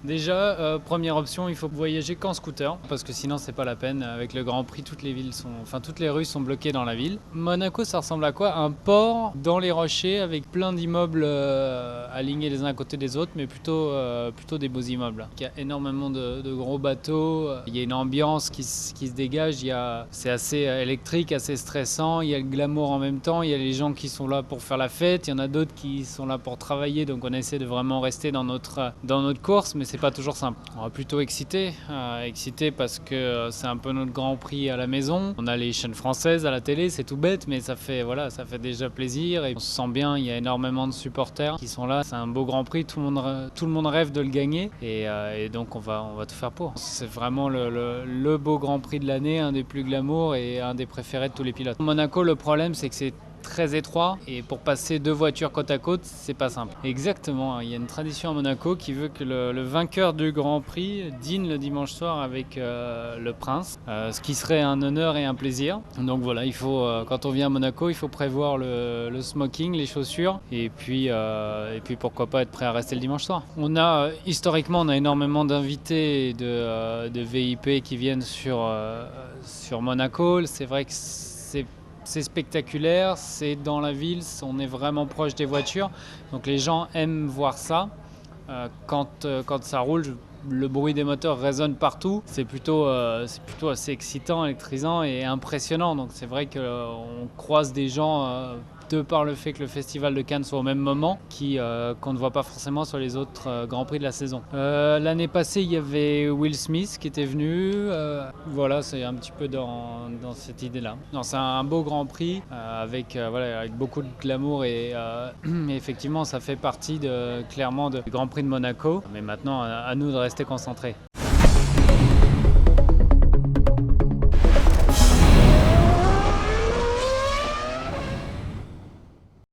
Déjà, première option, il faut voyager qu'en scooter, parce que sinon c'est pas la peine. Avec le Grand Prix, toutes les rues sont bloquées dans la ville. Monaco, ça ressemble à quoi? Un port dans les rochers avec plein d'immeubles alignés les uns à côté des autres, mais plutôt des beaux immeubles. Il y a énormément de gros bateaux. Il y a une ambiance qui se dégage. C'est assez électrique, assez stressant. Il y a le glamour en même temps. Il y a les gens qui sont là pour faire la fête. Il y en a d'autres qui sont là pour travailler. Donc on essaie de vraiment rester dans notre course, mais c'est pas toujours simple. On est plutôt excité parce que c'est un peu notre Grand Prix à la maison. On a les chaînes françaises à la télé, c'est tout bête, mais ça fait déjà plaisir et on se sent bien. Il y a énormément de supporters qui sont là. C'est un beau Grand Prix, tout le monde rêve de le gagner et donc on va tout faire pour. C'est vraiment le beau Grand Prix de l'année, un des plus glamour et un des préférés de tous les pilotes. Monaco, le problème c'est que c'est très étroit et pour passer deux voitures côte à côte, c'est pas simple. Exactement, il y a une tradition à Monaco qui veut que le vainqueur du Grand Prix dîne le dimanche soir avec le prince, ce qui serait un honneur et un plaisir. Donc voilà, quand on vient à Monaco, il faut prévoir le smoking, les chaussures et puis pourquoi pas être prêt à rester le dimanche soir. Historiquement, on a énormément d'invités de VIP qui viennent sur Monaco. C'est vrai que c'est spectaculaire, c'est dans la ville, on est vraiment proche des voitures, donc les gens aiment voir ça. Quand ça roule, le bruit des moteurs résonne partout, c'est plutôt assez excitant, électrisant et impressionnant. Donc c'est vrai qu'on croise des gens de par le fait que le festival de Cannes soit au même moment, qu'on ne voit pas forcément sur les autres Grands Prix de la saison. L'année passée, il y avait Will Smith qui était venu. Voilà, c'est un petit peu dans cette idée-là. Non, c'est un beau Grand Prix avec beaucoup de glamour et effectivement, ça fait partie clairement du Grand Prix de Monaco. Mais maintenant, à nous de rester concentrés.